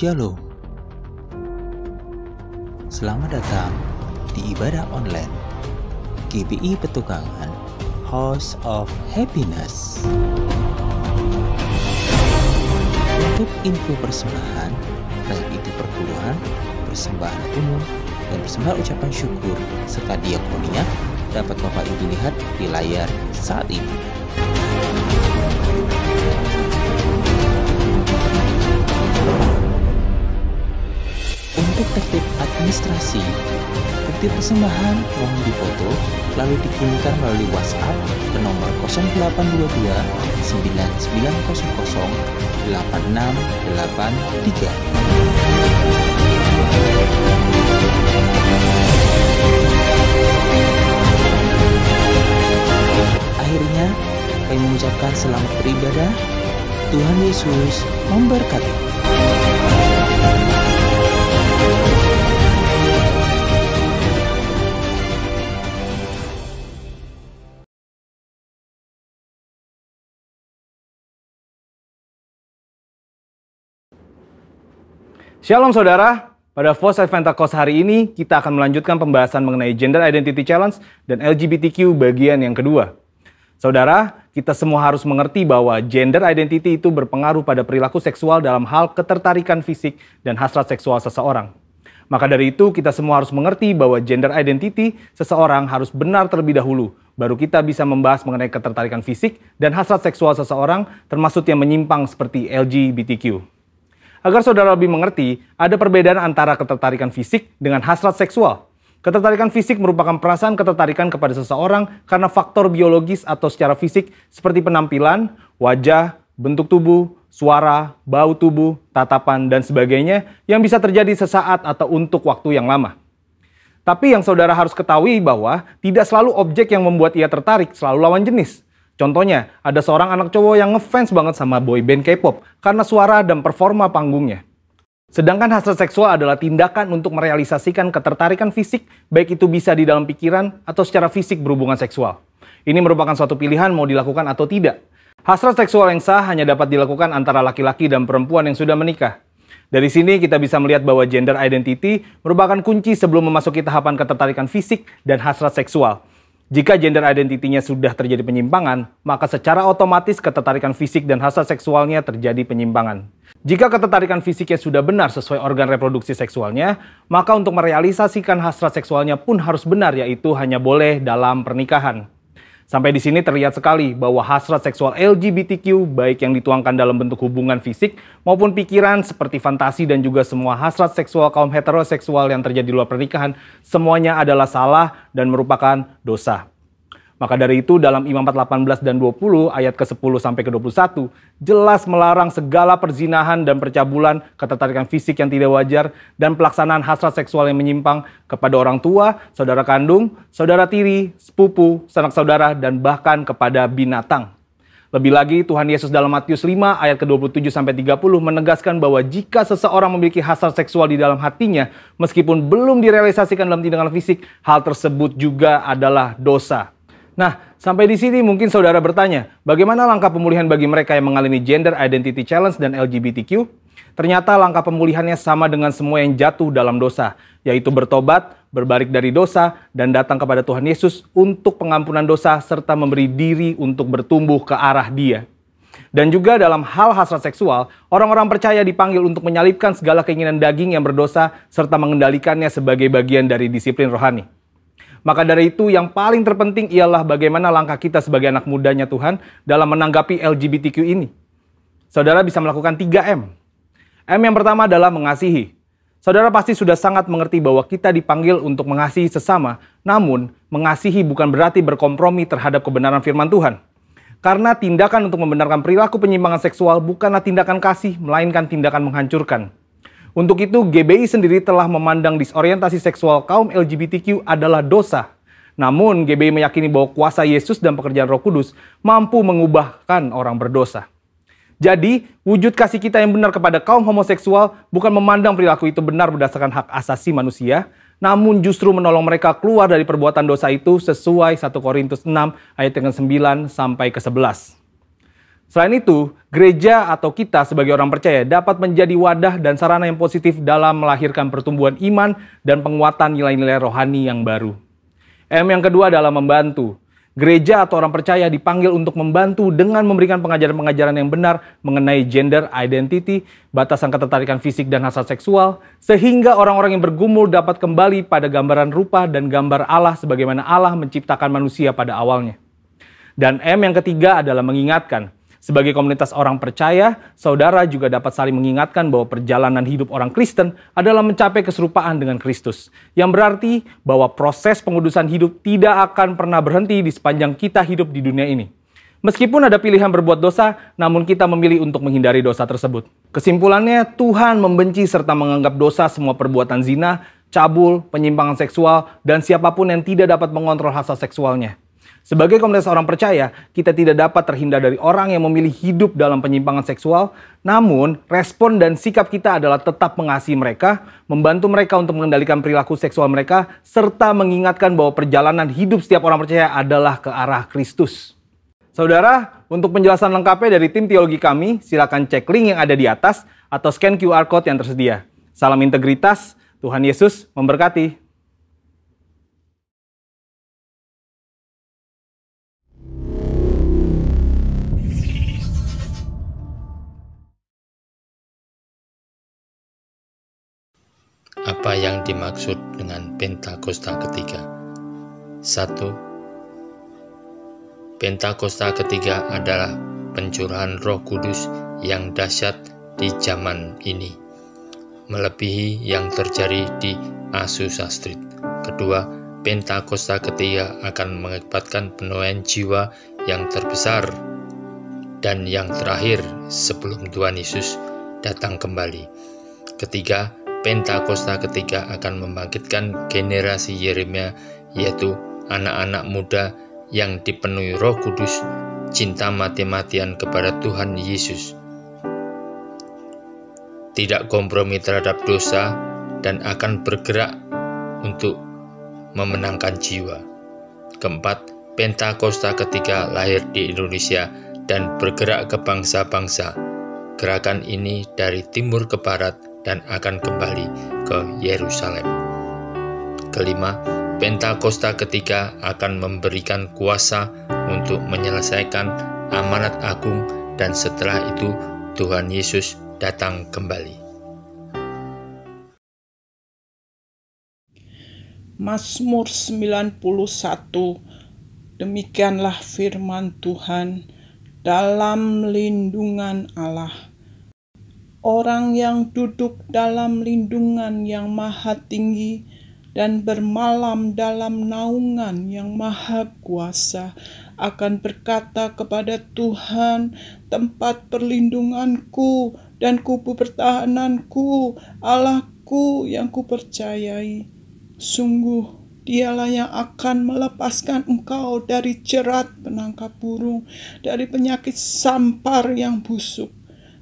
Shalom. Selamat datang di ibadah online GBI Petukangan House of Happiness. Untuk info persembahan, baik itu perpuluhan, persembahan umum, dan persembahan ucapan syukur serta diakonia, dapat Bapak Ibu lihat di layar saat ini. Untuk tertib administrasi, bukti persembahan mohon difoto lalu dikirimkan melalui WhatsApp ke nomor 0822 9900 8683. Akhirnya, kami mengucapkan selamat beribadah. Tuhan Yesus memberkati. Shalom saudara, pada Voice Adventakos hari ini kita akan melanjutkan pembahasan mengenai Gender Identity Challenge dan LGBTQ bagian yang kedua. Saudara, kita semua harus mengerti bahwa gender identity itu berpengaruh pada perilaku seksual dalam hal ketertarikan fisik dan hasrat seksual seseorang. Maka dari itu kita semua harus mengerti bahwa gender identity seseorang harus benar terlebih dahulu, baru kita bisa membahas mengenai ketertarikan fisik dan hasrat seksual seseorang termasuk yang menyimpang seperti LGBTQ. Agar saudara lebih mengerti, ada perbedaan antara ketertarikan fisik dengan hasrat seksual. Ketertarikan fisik merupakan perasaan ketertarikan kepada seseorang karena faktor biologis atau secara fisik seperti penampilan, wajah, bentuk tubuh, suara, bau tubuh, tatapan, dan sebagainya yang bisa terjadi sesaat atau untuk waktu yang lama. Tapi yang saudara harus ketahui bahwa tidak selalu objek yang membuat ia tertarik selalu lawan jenis. Contohnya, ada seorang anak cowok yang ngefans banget sama boyband K-pop karena suara dan performa panggungnya. Sedangkan hasrat seksual adalah tindakan untuk merealisasikan ketertarikan fisik, baik itu bisa di dalam pikiran atau secara fisik berhubungan seksual. Ini merupakan suatu pilihan mau dilakukan atau tidak. Hasrat seksual yang sah hanya dapat dilakukan antara laki-laki dan perempuan yang sudah menikah. Dari sini kita bisa melihat bahwa gender identity merupakan kunci sebelum memasuki tahapan ketertarikan fisik dan hasrat seksual. Jika gender identity-nya sudah terjadi penyimpangan, maka secara otomatis ketertarikan fisik dan hasrat seksualnya terjadi penyimpangan. Jika ketertarikan fisiknya sudah benar sesuai organ reproduksi seksualnya, maka untuk merealisasikan hasrat seksualnya pun harus benar, yaitu hanya boleh dalam pernikahan. Sampai di sini terlihat sekali bahwa hasrat seksual LGBTQ, baik yang dituangkan dalam bentuk hubungan fisik maupun pikiran seperti fantasi dan juga semua hasrat seksual kaum heteroseksual yang terjadi di luar pernikahan, semuanya adalah salah dan merupakan dosa. Maka dari itu dalam Imamat 18 dan 20 ayat ke-10 sampai ke-21 jelas melarang segala perzinahan dan percabulan, ketertarikan fisik yang tidak wajar, dan pelaksanaan hasrat seksual yang menyimpang kepada orang tua, saudara kandung, saudara tiri, sepupu, sanak saudara, dan bahkan kepada binatang. Lebih lagi Tuhan Yesus dalam Matius 5 ayat ke-27 sampai 30 menegaskan bahwa jika seseorang memiliki hasrat seksual di dalam hatinya, meskipun belum direalisasikan dalam tindakan fisik, hal tersebut juga adalah dosa. Nah, sampai di sini mungkin saudara bertanya, bagaimana langkah pemulihan bagi mereka yang mengalami Gender Identity Challenge dan LGBTQ? Ternyata langkah pemulihannya sama dengan semua yang jatuh dalam dosa, yaitu bertobat, berbalik dari dosa, dan datang kepada Tuhan Yesus untuk pengampunan dosa, serta memberi diri untuk bertumbuh ke arah Dia. Dan juga dalam hal hasrat seksual, orang-orang percaya dipanggil untuk menyalibkan segala keinginan daging yang berdosa, serta mengendalikannya sebagai bagian dari disiplin rohani. Maka dari itu yang paling terpenting ialah bagaimana langkah kita sebagai anak mudanya Tuhan dalam menanggapi LGBTQ ini. Saudara bisa melakukan 3M. M yang pertama adalah mengasihi. Saudara pasti sudah sangat mengerti bahwa kita dipanggil untuk mengasihi sesama, namun mengasihi bukan berarti berkompromi terhadap kebenaran firman Tuhan. Karena tindakan untuk membenarkan perilaku penyimpangan seksual bukanlah tindakan kasih, melainkan tindakan menghancurkan. Untuk itu, GBI sendiri telah memandang disorientasi seksual kaum LGBTQ adalah dosa. Namun, GBI meyakini bahwa kuasa Yesus dan pekerjaan Roh Kudus mampu mengubahkan orang berdosa. Jadi, wujud kasih kita yang benar kepada kaum homoseksual bukan memandang perilaku itu benar berdasarkan hak asasi manusia, namun justru menolong mereka keluar dari perbuatan dosa itu sesuai 1 Korintus 6 ayat 9 sampai ke 11. Selain itu, gereja atau kita sebagai orang percaya dapat menjadi wadah dan sarana yang positif dalam melahirkan pertumbuhan iman dan penguatan nilai-nilai rohani yang baru. M yang kedua adalah membantu. Gereja atau orang percaya dipanggil untuk membantu dengan memberikan pengajaran-pengajaran yang benar mengenai gender identity, batasan ketertarikan fisik dan hasrat seksual, sehingga orang-orang yang bergumul dapat kembali pada gambaran rupa dan gambar Allah sebagaimana Allah menciptakan manusia pada awalnya. Dan M yang ketiga adalah mengingatkan. Sebagai komunitas orang percaya, saudara juga dapat saling mengingatkan bahwa perjalanan hidup orang Kristen adalah mencapai keserupaan dengan Kristus. Yang berarti bahwa proses pengudusan hidup tidak akan pernah berhenti di sepanjang kita hidup di dunia ini. Meskipun ada pilihan berbuat dosa, namun kita memilih untuk menghindari dosa tersebut. Kesimpulannya, Tuhan membenci serta menganggap dosa semua perbuatan zina, cabul, penyimpangan seksual, dan siapapun yang tidak dapat mengontrol hasrat seksualnya. Sebagai komunitas orang percaya, kita tidak dapat terhindar dari orang yang memilih hidup dalam penyimpangan seksual, namun respon dan sikap kita adalah tetap mengasihi mereka, membantu mereka untuk mengendalikan perilaku seksual mereka, serta mengingatkan bahwa perjalanan hidup setiap orang percaya adalah ke arah Kristus. Saudara, untuk penjelasan lengkapnya dari tim teologi kami, silakan cek link yang ada di atas atau scan QR Code yang tersedia. Salam integritas, Tuhan Yesus memberkati. Apa yang dimaksud dengan Pentakosta ketiga? 1. Pentakosta ketiga adalah pencurahan Roh Kudus yang dahsyat di zaman ini, melebihi yang terjadi di Azusa Street. Kedua, Pentakosta ketiga akan mengakibatkan penuaian jiwa yang terbesar dan yang terakhir sebelum Tuhan Yesus datang kembali. Ketiga, Pentakosta ketiga akan membangkitkan generasi Yeremia, yaitu anak-anak muda yang dipenuhi Roh Kudus, cinta mati-matian kepada Tuhan Yesus, tidak kompromi terhadap dosa, dan akan bergerak untuk memenangkan jiwa. Keempat, Pentakosta ketiga lahir di Indonesia dan bergerak ke bangsa-bangsa. Gerakan ini dari timur ke barat dan akan kembali ke Yerusalem. Kelima, Pentakosta ketiga akan memberikan kuasa untuk menyelesaikan amanat agung, dan setelah itu Tuhan Yesus datang kembali. Mazmur 91. Demikianlah firman Tuhan, dalam lindungan Allah. Orang yang duduk dalam lindungan yang maha tinggi dan bermalam dalam naungan yang maha kuasa akan berkata kepada Tuhan, tempat perlindunganku dan kubu pertahananku, Allahku yang kupercayai. Sungguh Dialah yang akan melepaskan engkau dari jerat penangkap burung, dari penyakit sampar yang busuk.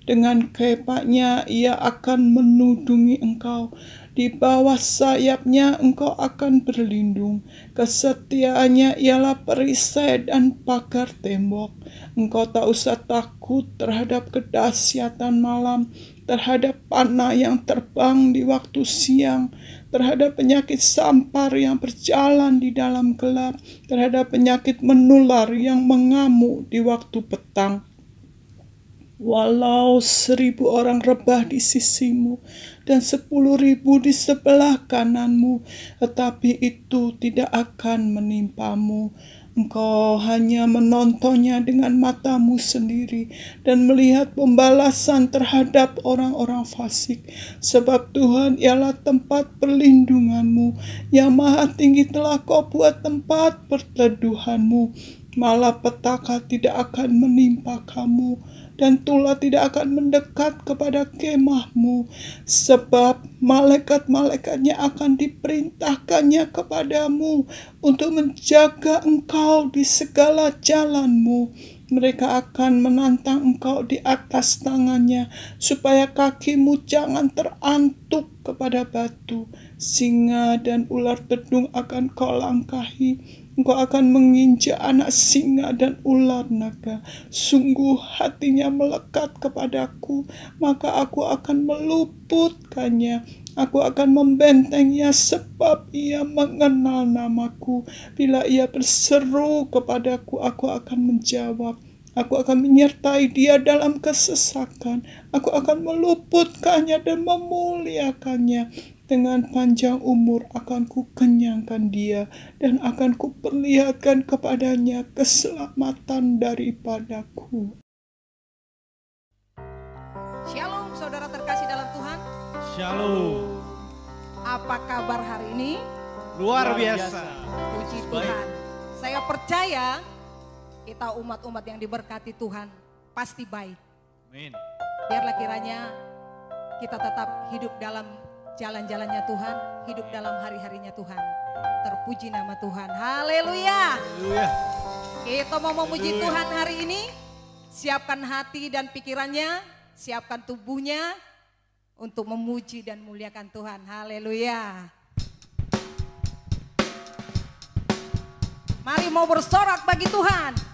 Dengan kepaknya ia akan menudungi engkau, di bawah sayapnya engkau akan berlindung. Kesetiaannya ialah perisai dan pagar tembok. Engkau tak usah takut terhadap kedahsyatan malam, terhadap panah yang terbang di waktu siang, terhadap penyakit sampar yang berjalan di dalam gelap, terhadap penyakit menular yang mengamuk di waktu petang. Walau 1.000 orang rebah di sisimu dan 10.000 di sebelah kananmu, tetapi itu tidak akan menimpamu. Engkau hanya menontonnya dengan matamu sendiri dan melihat pembalasan terhadap orang-orang fasik. Sebab Tuhan ialah tempat perlindunganmu, yang maha tinggi telah kau buat tempat perteduhanmu. Malapetaka tidak akan menimpa kamu, dan tulah tidak akan mendekat kepada kemahmu, sebab malaikat-malaikatnya akan diperintahkannya kepadamu untuk menjaga engkau di segala jalanmu. Mereka akan menantang engkau di atas tangannya, supaya kakimu jangan terantuk kepada batu. Singa dan ular tedung akan kau langkahi, Engkau akan menginjak anak singa dan ular naga. Sungguh hatinya melekat kepadaku, maka aku akan meluputkannya. Aku akan membentenginya sebab ia mengenal namaku. Bila ia berseru kepadaku, aku akan menjawab. Aku akan menyertai dia dalam kesesakan. Aku akan meluputkannya dan memuliakannya. Dengan panjang umur akan kukenyangkan dia dan akan kuperlihatkan kepadanya keselamatan daripadaku. Shalom saudara terkasih dalam Tuhan. Shalom. Apa kabar hari ini? Luar biasa. Puji Tuhan. Saya percaya kita umat-umat yang diberkati Tuhan pasti baik. Amin. Biarlah kiranya kita tetap hidup dalam jalan-jalannya Tuhan, hidup dalam hari-harinya Tuhan. Terpuji nama Tuhan. Haleluya. Kita mau memuji Tuhan hari ini. Siapkan hati dan pikirannya, siapkan tubuhnya untuk memuji dan muliakan Tuhan. Haleluya. Mari mau bersorak bagi Tuhan.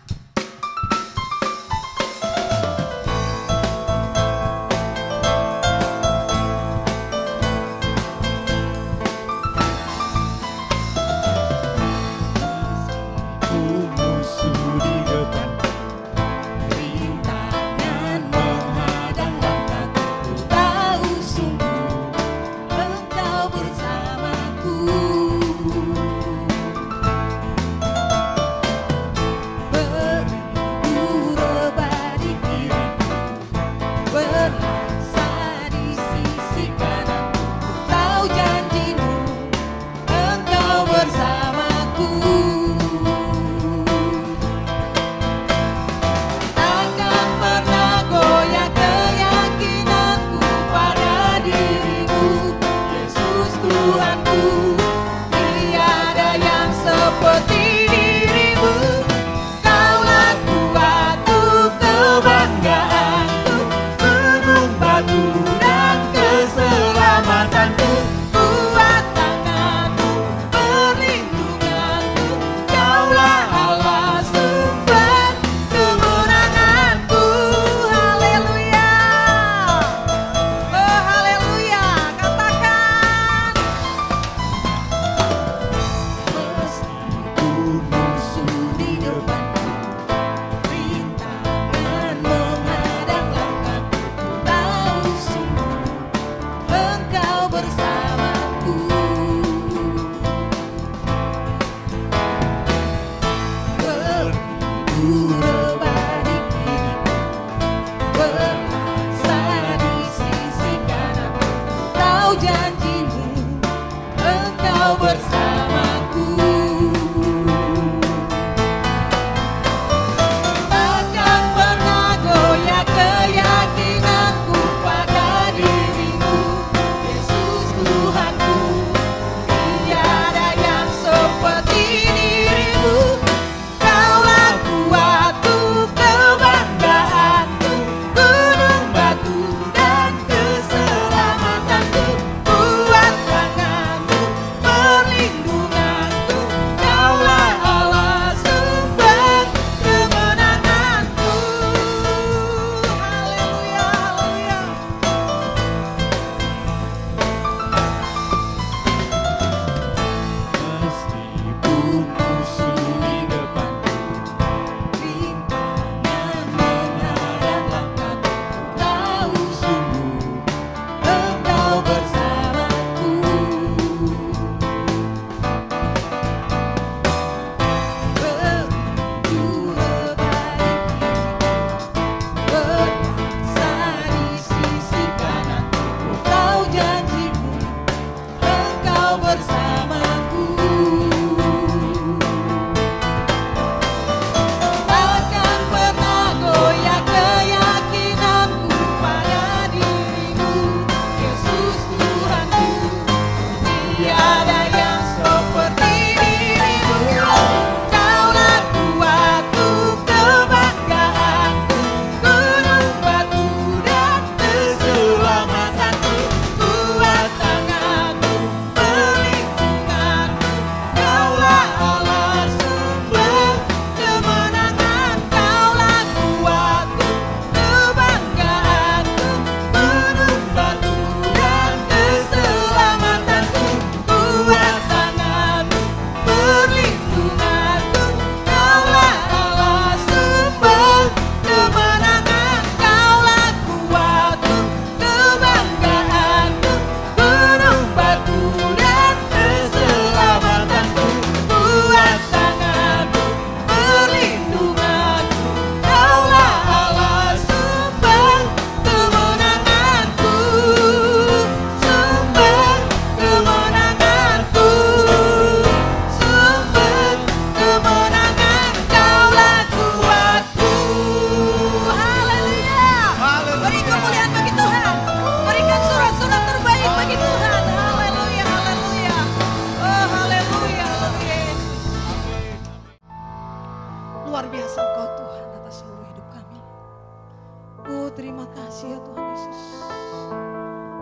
terima kasih ya Tuhan Yesus.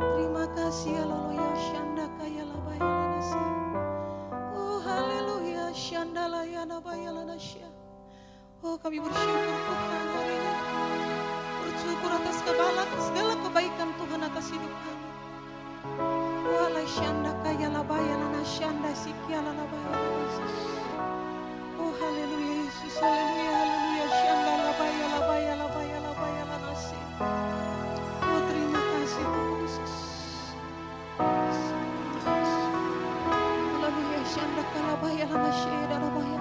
Terima kasih ya Loloya Shanda Kaya Labaya Lanasi. Oh haleluya Shanda Layana Baya Lanasya. Oh kami bersyukur Tuhan hari ini. Bersyukur atas segala kebaikan Tuhan atas hidup kami. Walai Shanda Kaya Labaya Lanashanda Sikia Labaya Lanasi. Oh haleluya Yesus, haleluya, haleluya Shanda Labaya Labaya Labaya Labaya Lanasi. Oh terima kasih Tuhan Yesus. Haleluya Shanda Kalabaya Lanasi Darabaya.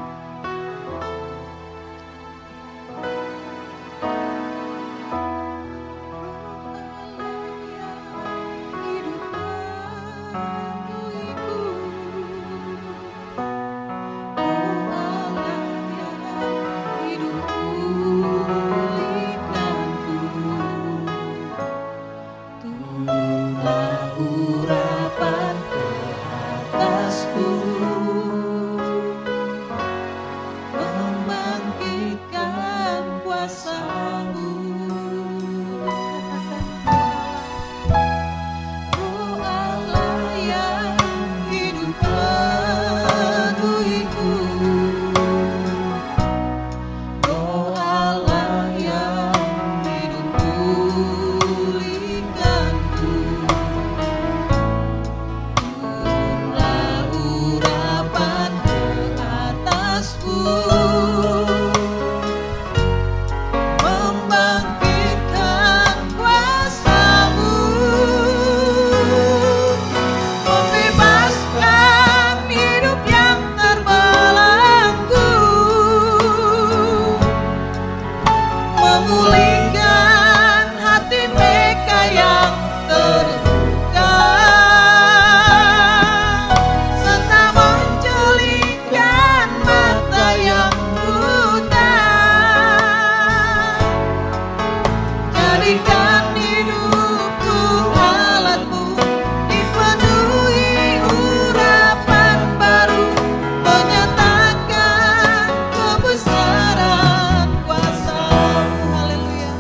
Haleluya.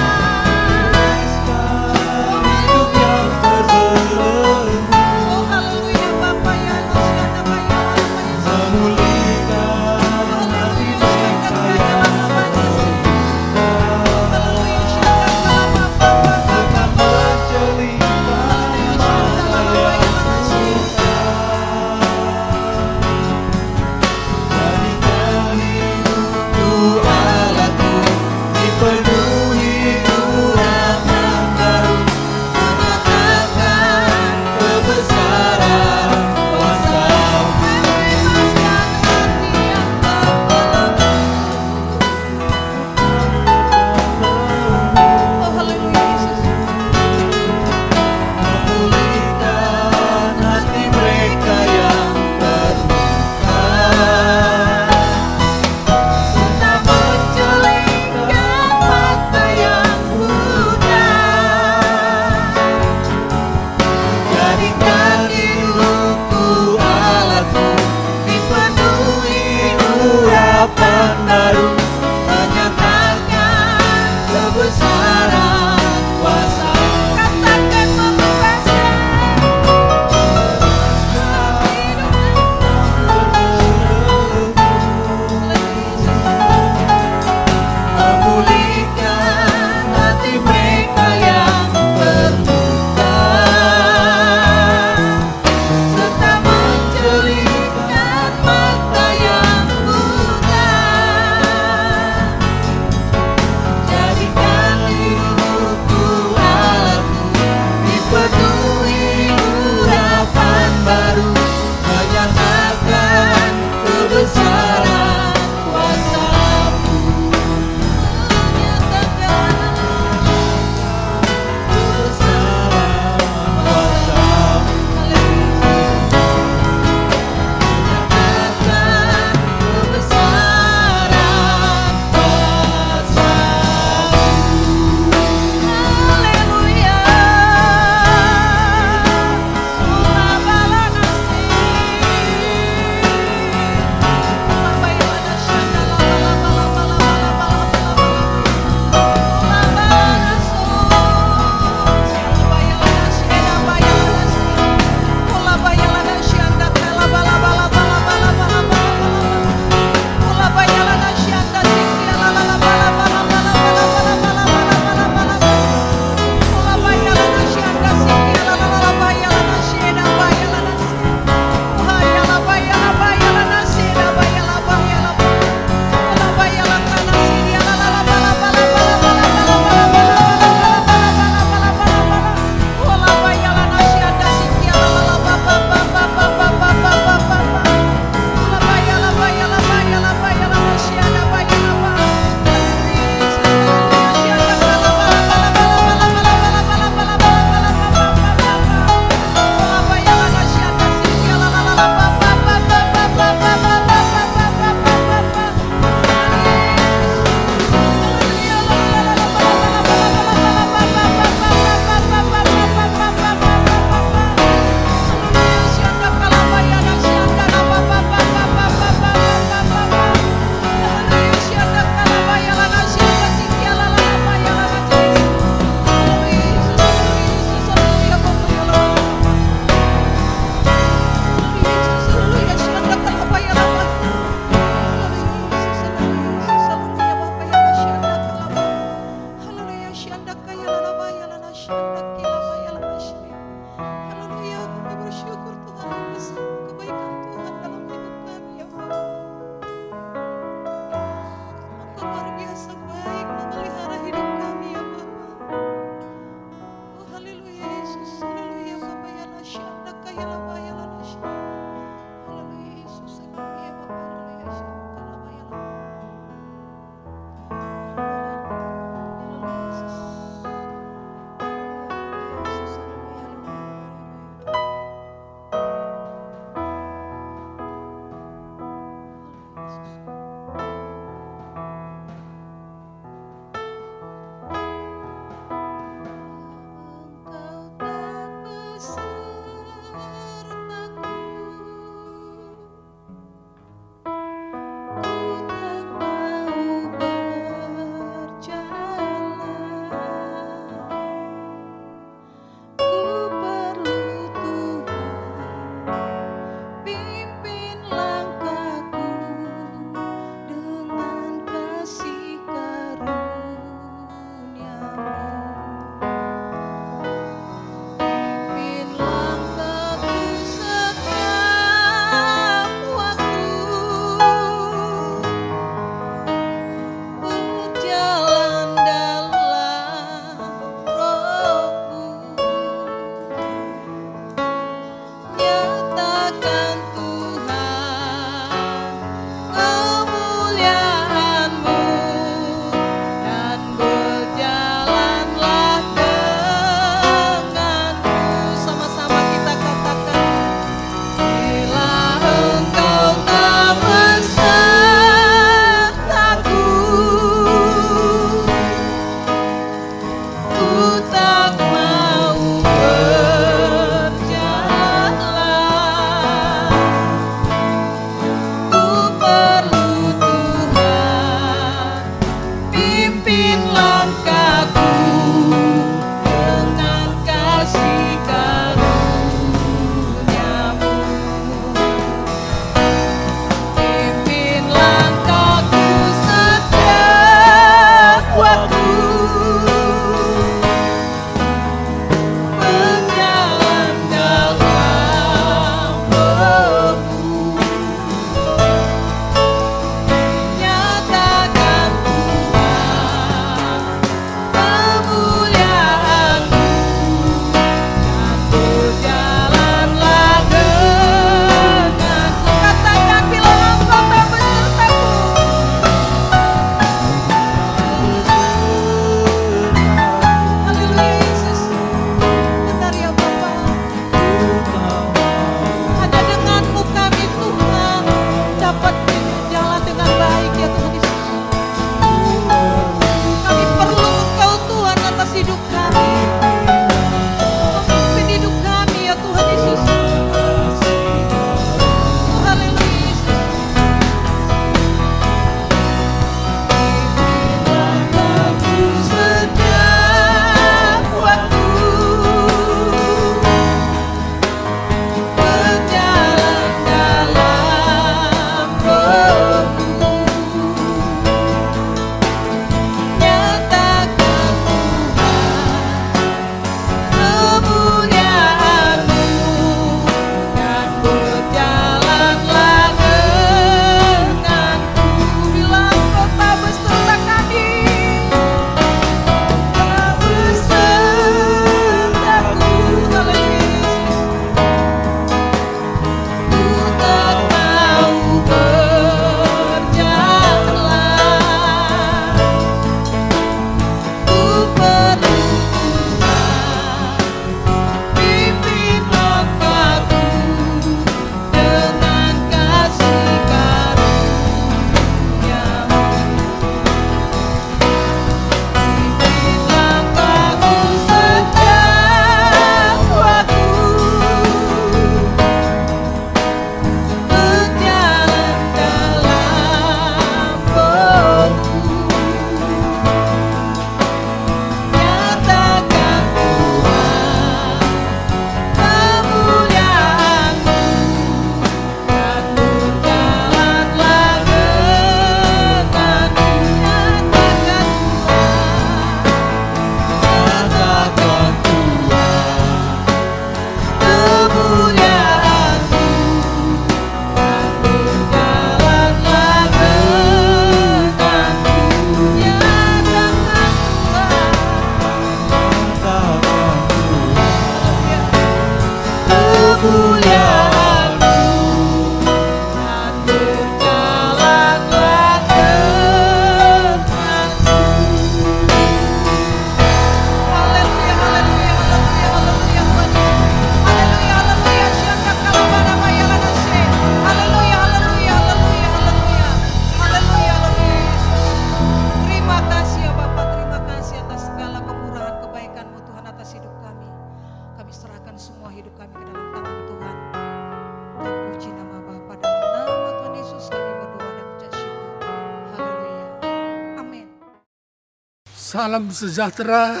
Salam sejahtera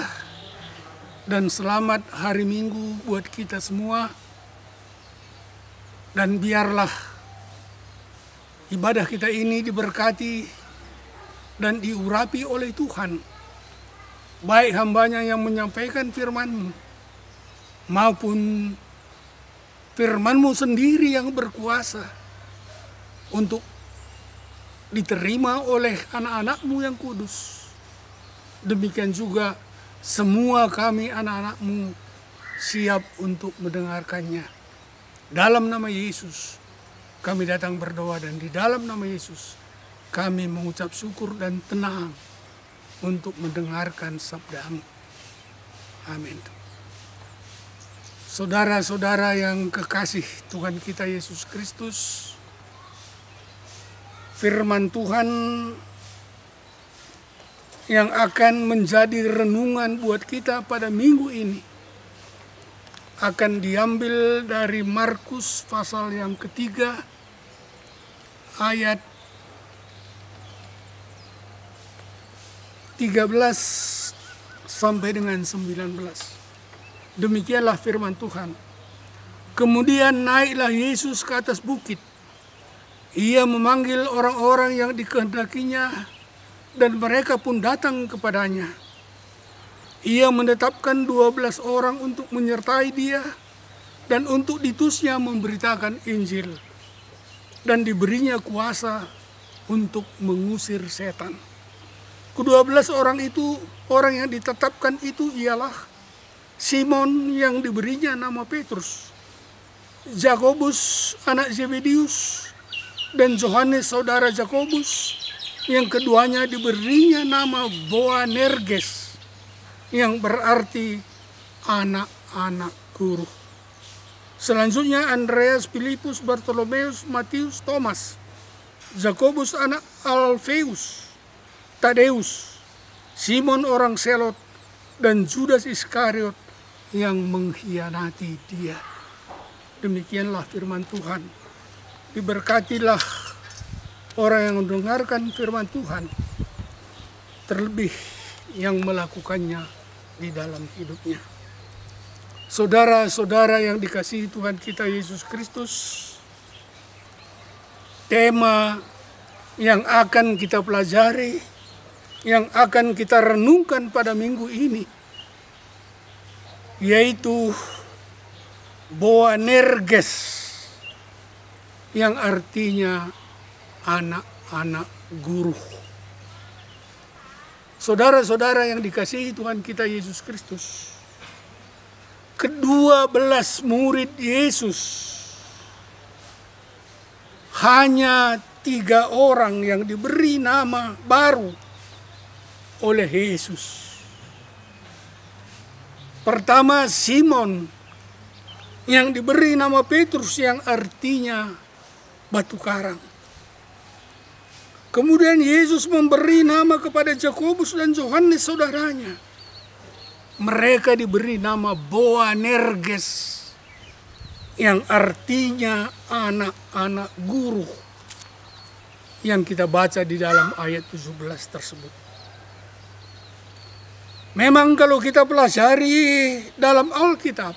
dan selamat hari Minggu buat kita semua. Dan biarlah ibadah kita ini diberkati dan diurapi oleh Tuhan. Baik hambanya yang menyampaikan firman-Mu maupun firman-Mu sendiri yang berkuasa untuk diterima oleh anak-anak-Mu yang kudus. Demikian juga semua kami anak-anak-Mu siap untuk mendengarkannya. Dalam nama Yesus kami datang berdoa, dan di dalam nama Yesus kami mengucap syukur dan tenang untuk mendengarkan sabda-Mu. Amin. Saudara-saudara yang kekasih Tuhan kita Yesus Kristus, firman Tuhan yang akan menjadi renungan buat kita pada minggu ini akan diambil dari Markus pasal yang ketiga ayat 13 sampai dengan 19. Demikianlah firman Tuhan. Kemudian naiklah Yesus ke atas bukit. Ia memanggil orang-orang yang dikehendakinya, dan mereka pun datang kepadanya. Ia menetapkan 12 orang untuk menyertai dia, dan untuk diutusnya memberitakan Injil, dan diberinya kuasa untuk mengusir setan. Ke-12 orang itu, orang yang ditetapkan itu ialah Simon yang diberinya nama Petrus, Yakobus anak Zebedius, dan Yohanes saudara Yakobus, yang keduanya diberinya nama Boanerges, yang berarti anak-anak guru. Selanjutnya Andreas, Filipus, Bartolomeus, Matius, Thomas, Yakobus anak Alfeus, Tadeus, Simon orang Selot, dan Judas Iskariot yang mengkhianati dia. Demikianlah firman Tuhan. Diberkatilah orang yang mendengarkan firman Tuhan, terlebih yang melakukannya di dalam hidupnya. Saudara-saudara yang dikasihi Tuhan kita Yesus Kristus, tema yang akan kita pelajari, yang akan kita renungkan pada minggu ini, yaitu Boanerges, yang artinya anak-anak guru. Saudara-saudara yang dikasihi Tuhan kita Yesus Kristus, ke-12 murid Yesus, hanya 3 orang yang diberi nama baru oleh Yesus. Pertama, Simon yang diberi nama Petrus, yang artinya batu karang. Kemudian Yesus memberi nama kepada Yakobus dan Yohanes saudaranya. Mereka diberi nama Boanerges, yang artinya anak-anak guru, yang kita baca di dalam ayat 17 tersebut. Memang kalau kita pelajari dalam Alkitab,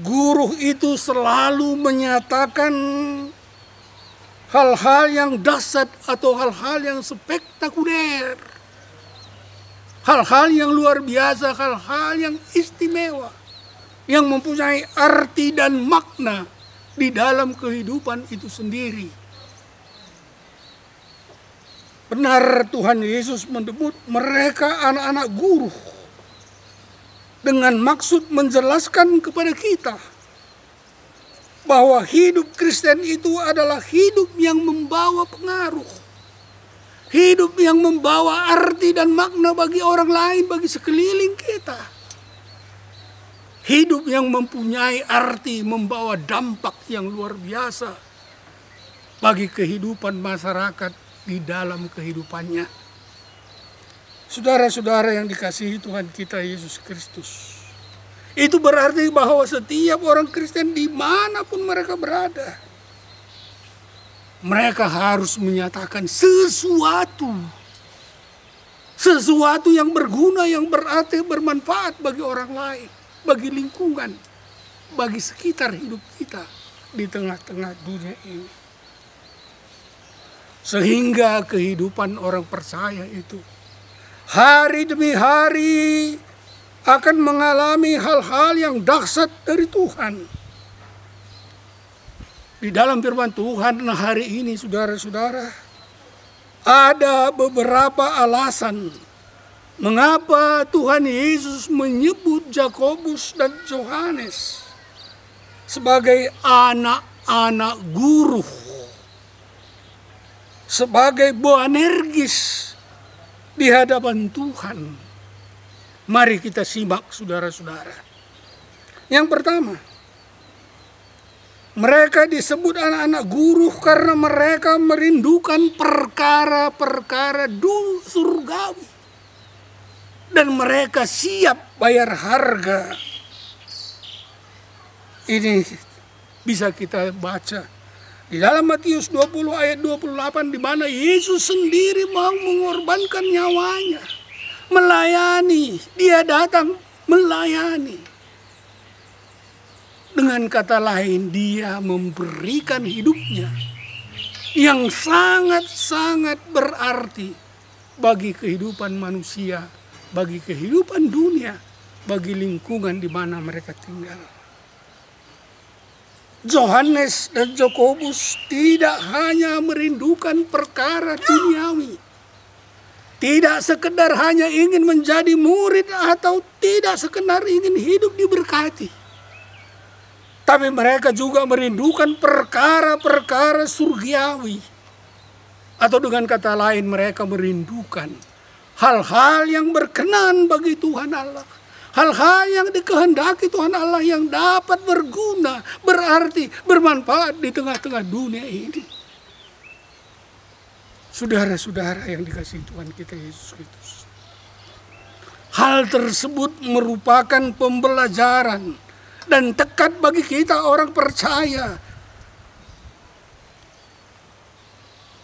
guru itu selalu menyatakan hal-hal yang dahsyat atau hal-hal yang spektakuler, hal-hal yang luar biasa, hal-hal yang istimewa, yang mempunyai arti dan makna di dalam kehidupan itu sendiri. Benar, Tuhan Yesus menyebut mereka anak-anak guru dengan maksud menjelaskan kepada kita bahwa hidup Kristen itu adalah hidup yang membawa pengaruh, hidup yang membawa arti dan makna bagi orang lain, bagi sekeliling kita. Hidup yang mempunyai arti, membawa dampak yang luar biasa bagi kehidupan masyarakat di dalam kehidupannya. Saudara-saudara yang dikasihi Tuhan kita Yesus Kristus, itu berarti bahwa setiap orang Kristen dimanapun mereka berada, mereka harus menyatakan sesuatu sesuatu yang berguna, yang berarti, bermanfaat bagi orang lain, bagi lingkungan, bagi sekitar hidup kita di tengah-tengah dunia ini. Sehingga kehidupan orang percaya itu hari demi hari akan mengalami hal-hal yang dahsyat dari Tuhan. Di dalam firman Tuhan hari ini, saudara-saudara, ada beberapa alasan mengapa Tuhan Yesus menyebut Yakobus dan Yohanes sebagai anak-anak guru, sebagai Boanerges di hadapan Tuhan. Mari kita simak, saudara-saudara. Yang pertama, mereka disebut anak-anak guru karena mereka merindukan perkara-perkara surgawi. Dan mereka siap bayar harga. Ini bisa kita baca di dalam Matius 20 ayat 28, di mana Yesus sendiri mau mengorbankan nyawanya. Melayani, dia datang melayani. Dengan kata lain, dia memberikan hidupnya yang sangat-sangat berarti bagi kehidupan manusia, bagi kehidupan dunia, bagi lingkungan di mana mereka tinggal. Yohanes dan Yakobus tidak hanya merindukan perkara duniawi, tidak sekedar hanya ingin menjadi murid atau tidak sekedar ingin hidup diberkati. Tapi mereka juga merindukan perkara-perkara surgawi. Atau dengan kata lain, mereka merindukan hal-hal yang berkenan bagi Tuhan Allah. Hal-hal yang dikehendaki Tuhan Allah yang dapat berguna, berarti, bermanfaat di tengah-tengah dunia ini. Saudara-saudara yang dikasihi Tuhan kita Yesus Kristus. Hal tersebut merupakan pembelajaran dan tekad bagi kita orang percaya.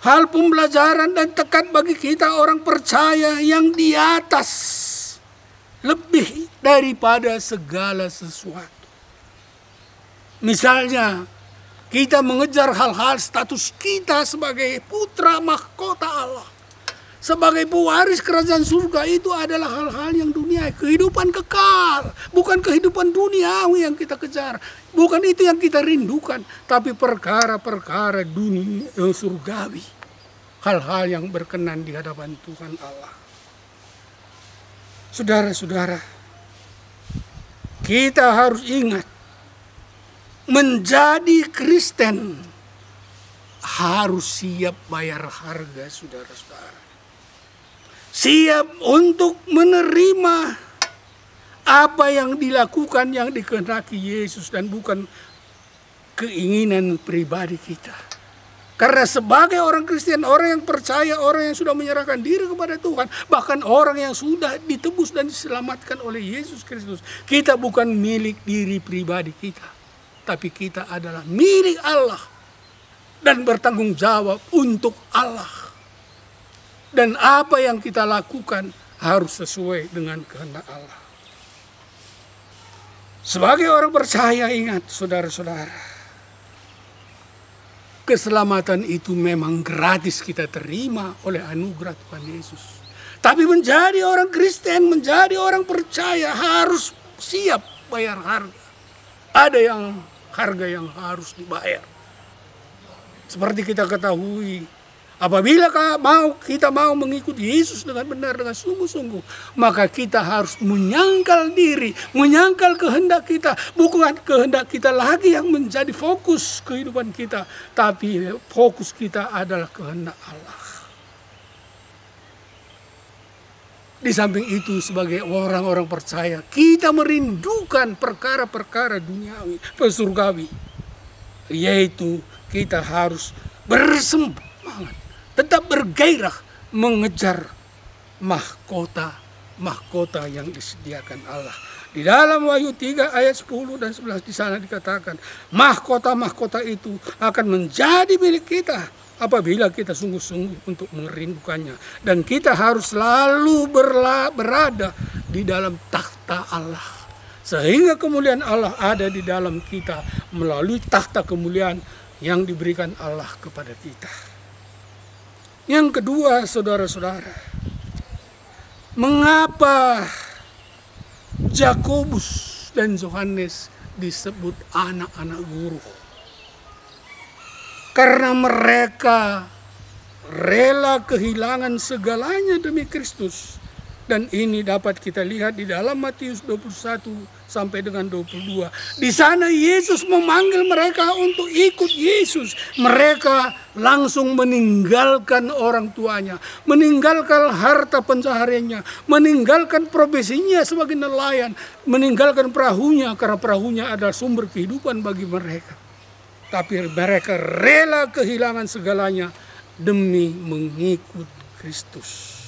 Hal pembelajaran dan tekad bagi kita orang percaya yang di atas, lebih daripada segala sesuatu. Misalnya, kita mengejar hal-hal status kita sebagai putra mahkota Allah. Sebagai pewaris kerajaan surga, itu adalah hal-hal yang dunia, kehidupan kekal, bukan kehidupan duniawi yang kita kejar, bukan itu yang kita rindukan, tapi perkara-perkara dunia surgawi, hal-hal yang berkenan di hadapan Tuhan Allah. Saudara-saudara, kita harus ingat, menjadi Kristen harus siap bayar harga, saudara-saudara. Siap untuk menerima apa yang dilakukan, yang dikehendaki Yesus, dan bukan keinginan pribadi kita. Karena sebagai orang Kristen, orang yang percaya, orang yang sudah menyerahkan diri kepada Tuhan, bahkan orang yang sudah ditebus dan diselamatkan oleh Yesus Kristus, kita bukan milik diri pribadi kita, tapi kita adalah milik Allah dan bertanggung jawab untuk Allah. Dan apa yang kita lakukan harus sesuai dengan kehendak Allah. Sebagai orang percaya, ingat saudara-saudara, keselamatan itu memang gratis kita terima oleh anugerah Tuhan Yesus. Tapi menjadi orang Kristen, menjadi orang percaya harus siap bayar harga. Ada yang harga yang harus dibayar. Seperti kita ketahui, apabila kita mau mengikuti Yesus dengan benar, dengan sungguh-sungguh, maka kita harus menyangkal diri, menyangkal kehendak kita. Bukan kehendak kita lagi yang menjadi fokus kehidupan kita, tapi fokus kita adalah kehendak Allah. Di samping itu, sebagai orang-orang percaya, kita merindukan perkara-perkara duniawi, surgawi, yaitu kita harus bersemangat, tetap bergairah mengejar mahkota yang disediakan Allah. Di dalam Wahyu 3 ayat 10 dan 11 di sana dikatakan, mahkota-mahkota itu akan menjadi milik kita apabila kita sungguh-sungguh untuk merindukannya. Dan kita harus selalu berada di dalam takhta Allah. Sehingga kemuliaan Allah ada di dalam kita melalui takhta kemuliaan yang diberikan Allah kepada kita. Yang kedua, saudara-saudara, mengapa Yakobus dan Yohanes disebut anak-anak guru? Karena mereka rela kehilangan segalanya demi Kristus. Dan ini dapat kita lihat di dalam Matius 21 sampai dengan 22. Di sana Yesus memanggil mereka untuk ikut Yesus. Mereka langsung meninggalkan orang tuanya, meninggalkan harta pencahariannya, meninggalkan profesinya sebagai nelayan, meninggalkan perahunya karena perahunya adalah sumber kehidupan bagi mereka. Tapi mereka rela kehilangan segalanya demi mengikut Kristus.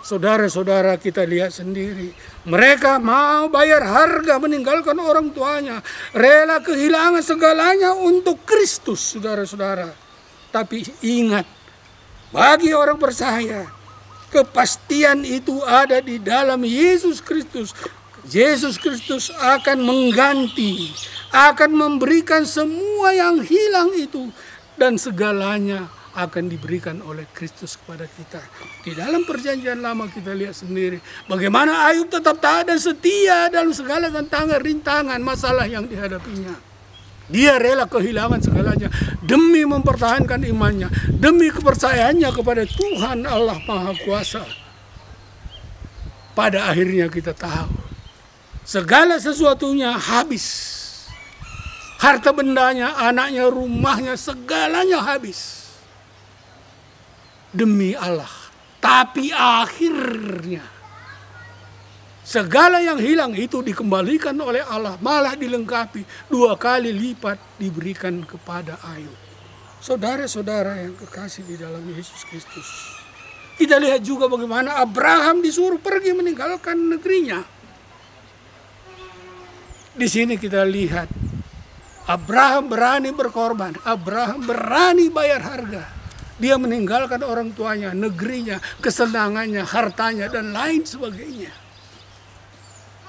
Saudara-saudara, kita lihat sendiri. Mereka mau bayar harga meninggalkan orang tuanya. Rela kehilangan segalanya untuk Kristus, saudara-saudara. Tapi ingat, bagi orang percaya, kepastian itu ada di dalam Yesus Kristus. Yesus Kristus akan mengganti, akan memberikan semua yang hilang itu. Dan segalanya akan diberikan oleh Kristus kepada kita. Di dalam perjanjian lama kita lihat sendiri bagaimana Ayub tetap taat dan setia dalam segala tantangan, rintangan, masalah yang dihadapinya. Dia rela kehilangan segalanya demi mempertahankan imannya, demi kepercayaannya kepada Tuhan Allah Maha Kuasa. Pada akhirnya kita tahu segala sesuatunya habis. Harta bendanya, anaknya, rumahnya, segalanya habis demi Allah. Tapi akhirnya segala yang hilang itu dikembalikan oleh Allah, malah dilengkapi 2 kali lipat diberikan kepada Ayub. Saudara-saudara yang kekasih di dalam Yesus Kristus, kita lihat juga bagaimana Abraham disuruh pergi meninggalkan negerinya. Di sini kita lihat Abraham berani berkorban, Abraham berani bayar harga. Dia meninggalkan orang tuanya, negerinya, kesenangannya, hartanya, dan lain sebagainya.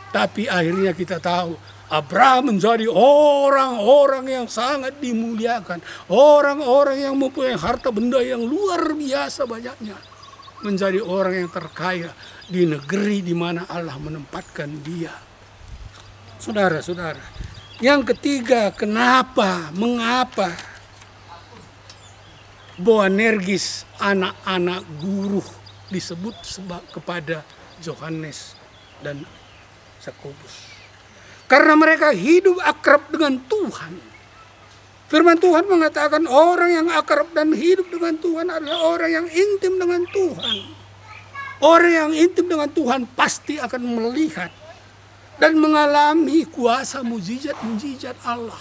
Tapi akhirnya kita tahu, Abraham menjadi orang-orang yang sangat dimuliakan. Orang-orang yang mempunyai harta benda yang luar biasa banyaknya. Menjadi orang yang terkaya di negeri di mana Allah menempatkan dia. Saudara-saudara, yang ketiga, mengapa Boanerges, anak-anak guru, disebut kepada Yohanes dan Yakobus? Karena mereka hidup akrab dengan Tuhan. Firman Tuhan mengatakan orang yang akrab dan hidup dengan Tuhan adalah orang yang intim dengan Tuhan. Orang yang intim dengan Tuhan pasti akan melihat dan mengalami kuasa mujizat-mujizat Allah.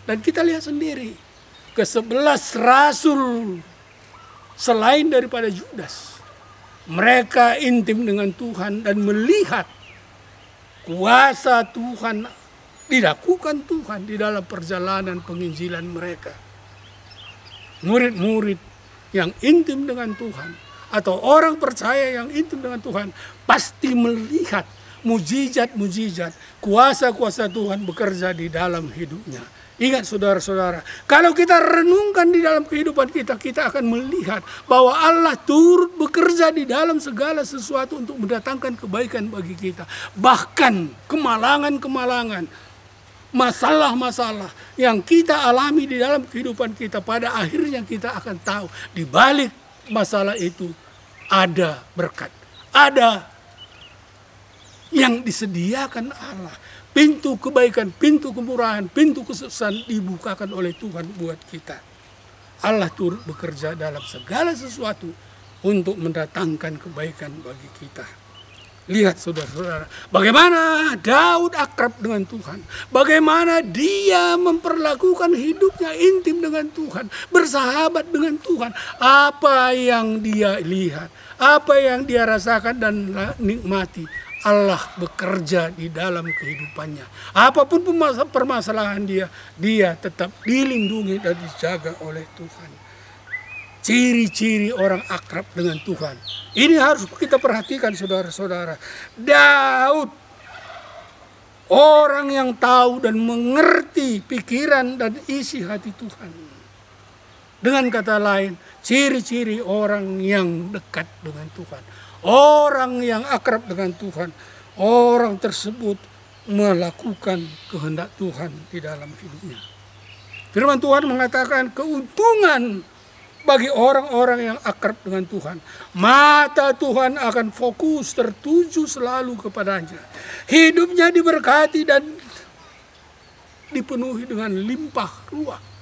Dan kita lihat sendiri, ke-11 rasul selain daripada Judas, mereka intim dengan Tuhan dan melihat kuasa Tuhan dilakukan Tuhan di dalam perjalanan penginjilan mereka. Murid-murid yang intim dengan Tuhan atau orang percaya yang intim dengan Tuhan pasti melihat mujizat-mujizat, kuasa-kuasa Tuhan bekerja di dalam hidupnya. Ingat saudara-saudara, kalau kita renungkan di dalam kehidupan kita, kita akan melihat bahwa Allah turut bekerja di dalam segala sesuatu untuk mendatangkan kebaikan bagi kita. Bahkan kemalangan-kemalangan, masalah-masalah yang kita alami di dalam kehidupan kita, pada akhirnya kita akan tahu di balik masalah itu ada berkat, ada yang disediakan Allah. Pintu kebaikan, pintu kemurahan, pintu kesuksesan dibukakan oleh Tuhan buat kita. Allah turut bekerja dalam segala sesuatu untuk mendatangkan kebaikan bagi kita. Lihat saudara-saudara, bagaimana Daud akrab dengan Tuhan. Bagaimana dia memperlakukan hidupnya intim dengan Tuhan, bersahabat dengan Tuhan. Apa yang dia lihat, apa yang dia rasakan dan nikmati Allah bekerja di dalam kehidupannya. Apapun permasalahan dia tetap dilindungi dan dijaga oleh Tuhan. Ciri-ciri orang akrab dengan Tuhan. Ini harus kita perhatikan saudara-saudara. Daud, orang yang tahu dan mengerti pikiran dan isi hati Tuhan. Dengan kata lain, ciri-ciri orang yang dekat dengan Tuhan. Orang yang akrab dengan Tuhan, orang tersebut melakukan kehendak Tuhan di dalam hidupnya. Firman Tuhan mengatakan keuntungan bagi orang-orang yang akrab dengan Tuhan. Mata Tuhan akan fokus tertuju selalu kepadanya. Hidupnya diberkati dan dipenuhi dengan limpah ruah.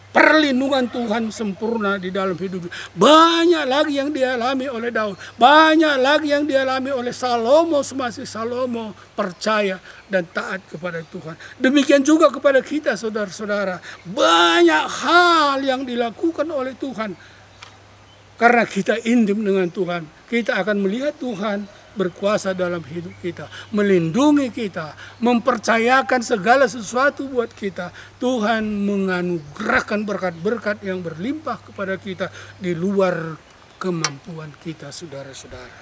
Perlindungan Tuhan sempurna di dalam hidupnya. Banyak lagi yang dialami oleh Daud. Banyak lagi yang dialami oleh Salomo semasa Salomo percaya dan taat kepada Tuhan. Demikian juga kepada kita saudara-saudara. Banyak hal yang dilakukan oleh Tuhan. Karena kita intim dengan Tuhan. Kita akan melihat Tuhan berkuasa dalam hidup kita, melindungi kita, mempercayakan segala sesuatu buat kita. Tuhan menganugerahkan berkat-berkat yang berlimpah kepada kita di luar kemampuan kita, saudara-saudara.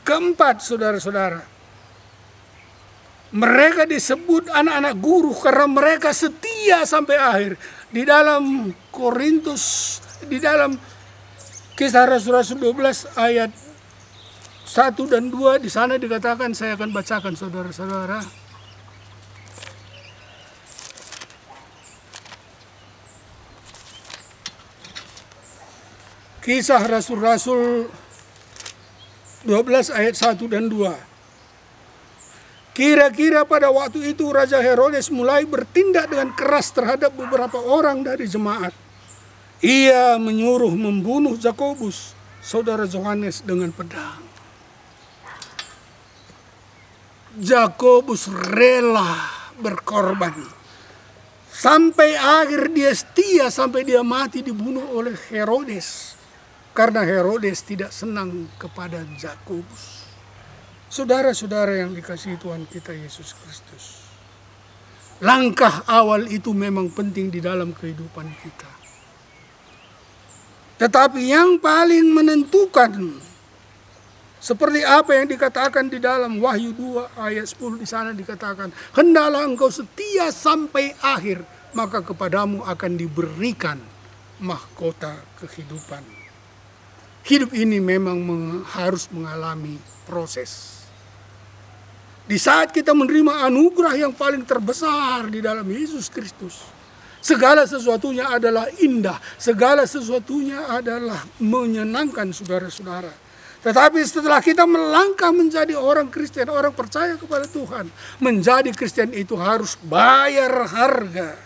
Keempat, saudara-saudara, mereka disebut anak-anak guru karena mereka setia sampai akhir. Di dalam Korintus, di dalam Kisah Rasul-Rasul 12 ayat 1 dan 2 di sana dikatakan, saya akan bacakan saudara-saudara. Kisah Rasul-Rasul 12 ayat 1 dan 2. Kira-kira pada waktu itu Raja Herodes mulai bertindak dengan keras terhadap beberapa orang dari jemaat. Ia menyuruh membunuh Yakobus, saudara Yohanes, dengan pedang. Yakobus rela berkorban. Sampai akhir dia setia, sampai dia mati dibunuh oleh Herodes. Karena Herodes tidak senang kepada Yakobus. Saudara-saudara yang dikasihi Tuhan kita Yesus Kristus. Langkah awal itu memang penting di dalam kehidupan kita. Tetapi yang paling menentukan, seperti apa yang dikatakan di dalam Wahyu 2 ayat 10 di sana dikatakan, hendaklah engkau setia sampai akhir, maka kepadamu akan diberikan mahkota kehidupan. Hidup ini memang harus mengalami proses. Di saat kita menerima anugerah yang paling terbesar di dalam Yesus Kristus, segala sesuatunya adalah indah, segala sesuatunya adalah menyenangkan saudara-saudara. Tetapi setelah kita melangkah menjadi orang Kristen, orang percaya kepada Tuhan, menjadi Kristen itu harus bayar harga.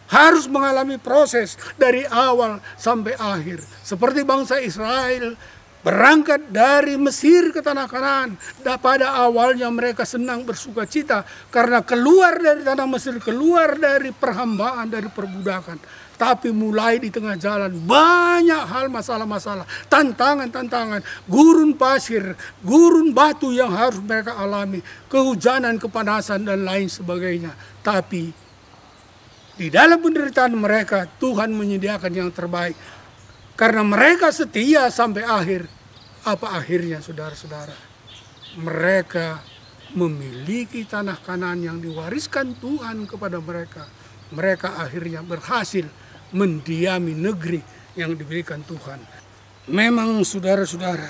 Harus mengalami proses dari awal sampai akhir. Seperti bangsa Israel berangkat dari Mesir ke tanah Kanaan. Pada awalnya mereka senang bersuka cita karena keluar dari tanah Mesir, keluar dari perhambaan, dari perbudakan. Tapi mulai di tengah jalan banyak hal masalah-masalah, tantangan-tantangan, gurun pasir, gurun batu yang harus mereka alami, kehujanan, kepanasan dan lain sebagainya. Tapi di dalam penderitaan mereka Tuhan menyediakan yang terbaik. Karena mereka setia sampai akhir. Apa akhirnya saudara-saudara? Mereka memiliki tanah Kanaan yang diwariskan Tuhan kepada mereka. Mereka akhirnya berhasil mendiami negeri yang diberikan Tuhan. Memang saudara-saudara,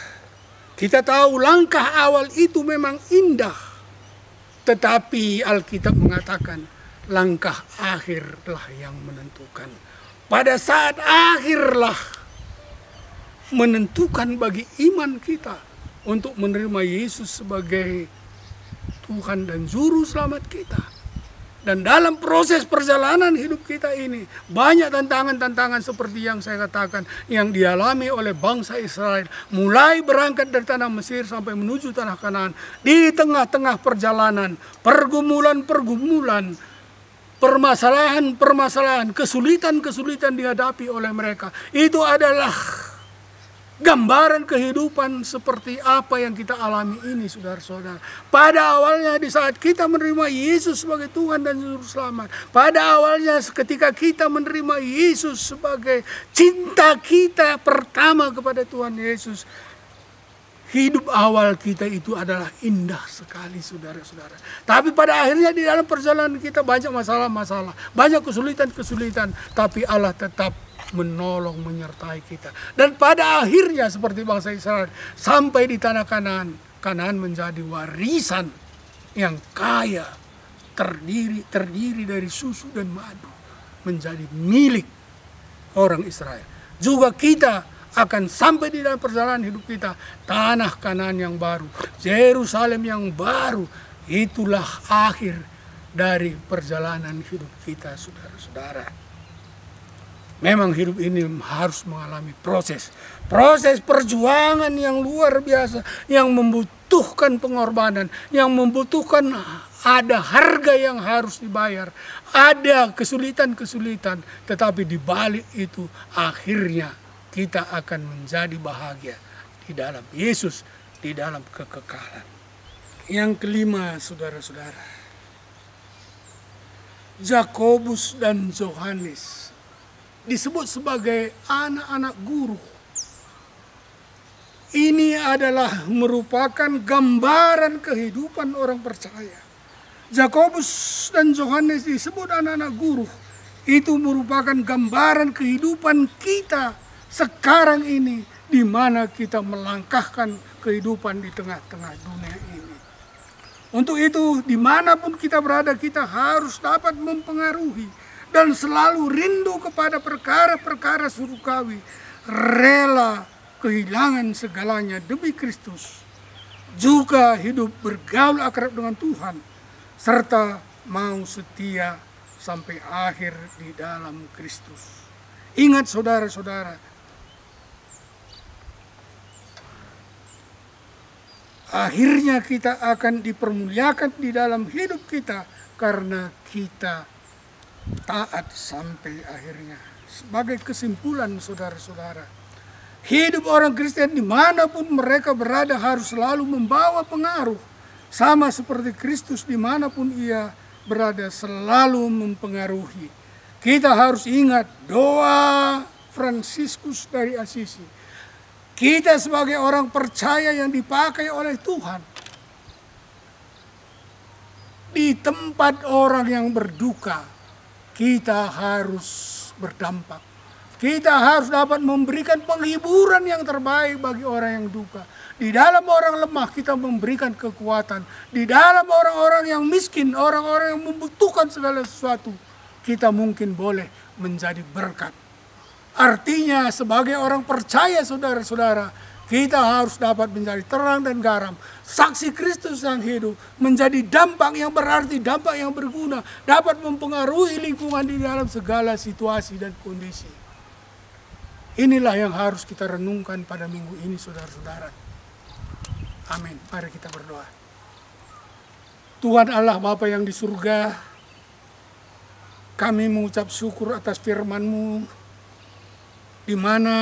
kita tahu langkah awal itu memang indah. Tetapi Alkitab mengatakan langkah akhirlah yang menentukan. Pada saat akhirlah menentukan bagi iman kita untuk menerima Yesus sebagai Tuhan dan Juru Selamat kita. Dan dalam proses perjalanan hidup kita ini, banyak tantangan-tantangan seperti yang saya katakan, yang dialami oleh bangsa Israel. Mulai berangkat dari tanah Mesir sampai menuju tanah Kanaan. Di tengah-tengah perjalanan, pergumulan-pergumulan, permasalahan-permasalahan, kesulitan-kesulitan dihadapi oleh mereka. Itu adalah gambaran kehidupan seperti apa yang kita alami ini, saudara-saudara. Pada awalnya di saat kita menerima Yesus sebagai Tuhan dan Juru Selamat, pada awalnya ketika kita menerima Yesus sebagai cinta kita pertama kepada Tuhan Yesus, hidup awal kita itu adalah indah sekali, saudara-saudara. Tapi pada akhirnya di dalam perjalanan kita banyak masalah-masalah, banyak kesulitan-kesulitan, tapi Allah tetap menolong, menyertai kita. Dan pada akhirnya seperti bangsa Israel sampai di tanah Kanaan. Kanaan menjadi warisan yang kaya, terdiri dari susu dan madu, menjadi milik orang Israel. Juga kita akan sampai di dalam perjalanan hidup kita tanah Kanaan yang baru, Yerusalem yang baru. Itulah akhir dari perjalanan hidup kita, saudara-saudara. Memang hidup ini harus mengalami proses perjuangan yang luar biasa, yang membutuhkan pengorbanan, yang membutuhkan ada harga yang harus dibayar, ada kesulitan-kesulitan, tetapi di balik itu akhirnya kita akan menjadi bahagia di dalam Yesus, di dalam kekekalan. Yang kelima, saudara-saudara, Yakobus dan Yohanes disebut sebagai anak-anak guru. Ini adalah merupakan gambaran kehidupan orang percaya. Yakobus dan Yohanes disebut anak-anak guru. Itu merupakan gambaran kehidupan kita sekarang ini, di mana kita melangkahkan kehidupan di tengah-tengah dunia ini. Untuk itu, dimanapun kita berada, kita harus dapat mempengaruhi dan selalu rindu kepada perkara-perkara surgawi, rela kehilangan segalanya demi Kristus, juga hidup bergaul akrab dengan Tuhan, serta mau setia sampai akhir di dalam Kristus. Ingat saudara-saudara, akhirnya kita akan dipermuliakan di dalam hidup kita karena kita taat sampai akhirnya. Sebagai kesimpulan, saudara-saudara, hidup orang Kristen dimanapun mereka berada harus selalu membawa pengaruh. Sama seperti Kristus dimanapun ia berada selalu mempengaruhi. Kita harus ingat doa Fransiskus dari Assisi. Kita sebagai orang percaya yang dipakai oleh Tuhan, di tempat orang yang berduka, kita harus berdampak. Kita harus dapat memberikan penghiburan yang terbaik bagi orang yang duka. Di dalam orang lemah kita memberikan kekuatan. Di dalam orang-orang yang miskin, orang-orang yang membutuhkan segala sesuatu, kita mungkin boleh menjadi berkat. Artinya sebagai orang percaya, saudara-saudara, kita harus dapat menjadi terang dan garam, saksi Kristus yang hidup, menjadi dampak yang berarti, dampak yang berguna, dapat mempengaruhi lingkungan di dalam segala situasi dan kondisi. Inilah yang harus kita renungkan pada minggu ini, saudara-saudara. Amin. Mari kita berdoa. Tuhan Allah Bapa yang di surga, kami mengucap syukur atas firman-Mu, di mana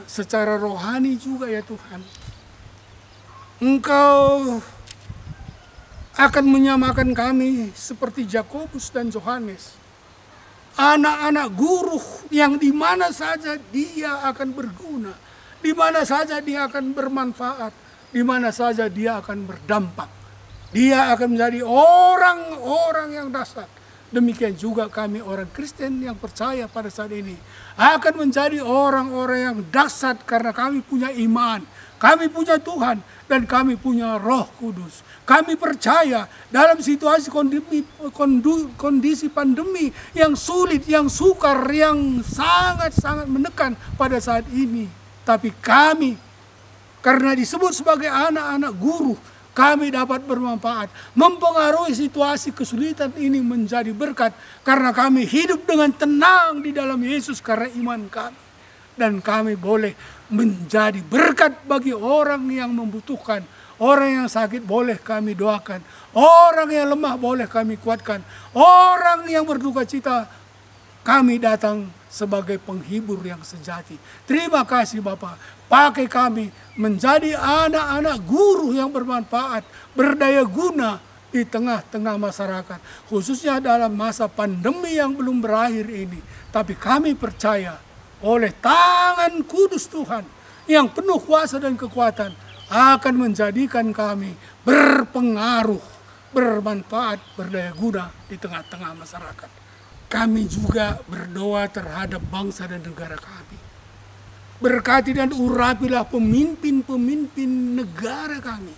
secara rohani juga ya Tuhan, Engkau akan menyamakan kami seperti Yakobus dan Yohanes, anak-anak guru yang di mana saja dia akan berguna, di mana saja dia akan bermanfaat, di mana saja dia akan berdampak. Dia akan menjadi orang-orang yang dahsyat. Demikian juga kami orang Kristen yang percaya pada saat ini akan menjadi orang-orang yang dahsyat karena kami punya iman, kami punya Tuhan, dan kami punya Roh Kudus. Kami percaya dalam situasi kondisi pandemi yang sulit, yang sukar, yang sangat-sangat menekan pada saat ini. Tapi kami, karena disebut sebagai anak-anak guru, kami dapat bermanfaat, mempengaruhi situasi kesulitan ini menjadi berkat. Karena kami hidup dengan tenang di dalam Yesus karena iman kami. Dan kami boleh menjadi berkat bagi orang yang membutuhkan. Orang yang sakit boleh kami doakan. Orang yang lemah boleh kami kuatkan. Orang yang berduka cita Kami datang sebagai penghibur yang sejati. Terima kasih Bapa. Pakai kami menjadi anak-anak guru yang bermanfaat, berdaya guna di tengah-tengah masyarakat. Khususnya dalam masa pandemi yang belum berakhir ini. Tapi kami percaya oleh tangan kudus Tuhan yang penuh kuasa dan kekuatan akan menjadikan kami berpengaruh, bermanfaat, berdaya guna di tengah-tengah masyarakat. Kami juga berdoa terhadap bangsa dan negara kami. Berkati dan urapilah pemimpin-pemimpin negara kami.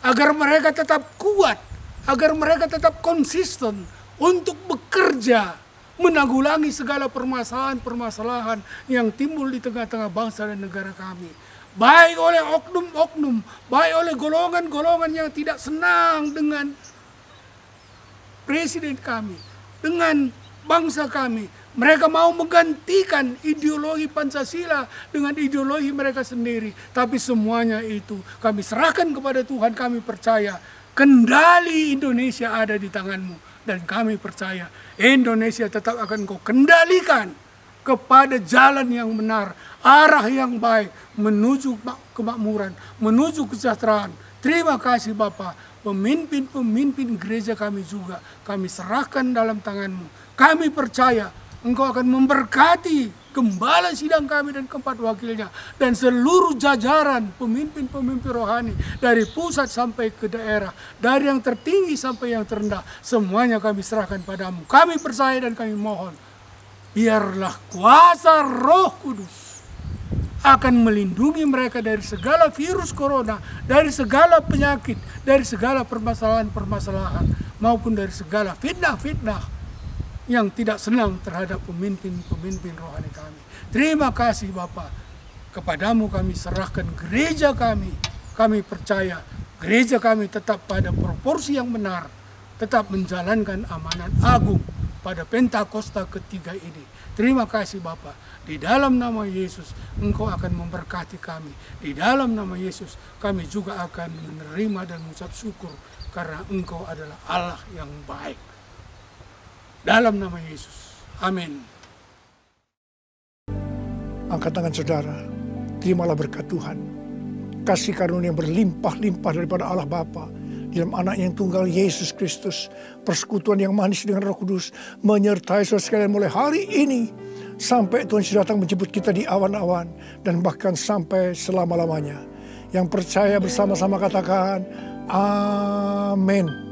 Agar mereka tetap kuat, agar mereka tetap konsisten untuk bekerja, menanggulangi segala permasalahan-permasalahan yang timbul di tengah-tengah bangsa dan negara kami. Baik oleh oknum-oknum, baik oleh golongan-golongan yang tidak senang dengan presiden kami, dengan bangsa kami. Mereka mau menggantikan ideologi Pancasila dengan ideologi mereka sendiri. Tapi semuanya itu kami serahkan kepada Tuhan. Kami percaya kendali Indonesia ada di tangan-Mu. Dan kami percaya Indonesia tetap akan Kau kendalikan kepada jalan yang benar, arah yang baik, menuju kemakmuran, menuju kesejahteraan. Terima kasih Bapa. Pemimpin-pemimpin gereja kami juga kami serahkan dalam tangan-Mu. Kami percaya Engkau akan memberkati gembala sidang kami dan keempat wakilnya. Dan seluruh jajaran pemimpin-pemimpin rohani. Dari pusat sampai ke daerah. Dari yang tertinggi sampai yang terendah. Semuanya kami serahkan padamu. Kami percaya dan kami mohon. Biarlah kuasa Roh Kudus akan melindungi mereka dari segala virus corona. Dari segala penyakit. Dari segala permasalahan-permasalahan. Maupun dari segala fitnah-fitnah yang tidak senang terhadap pemimpin-pemimpin rohani kami. Terima kasih Bapa. Kepadamu kami serahkan gereja kami. Kami percaya gereja kami tetap pada proporsi yang benar. Tetap menjalankan amanat agung pada Pentakosta ketiga ini. Terima kasih Bapa. Di dalam nama Yesus Engkau akan memberkati kami. Di dalam nama Yesus kami juga akan menerima dan mengucap syukur. Karena Engkau adalah Allah yang baik. Dalam nama Yesus. Amin. Angkat tangan saudara. Terimalah berkat Tuhan. Kasih karunia yang berlimpah-limpah daripada Allah Bapa dalam anak yang tunggal Yesus Kristus. Persekutuan yang manis dengan Roh Kudus menyertai saudara sekalian mulai hari ini. Sampai Tuhan sudah datang menjemput kita di awan-awan. Dan bahkan sampai selama-lamanya. Yang percaya bersama-sama katakan amin.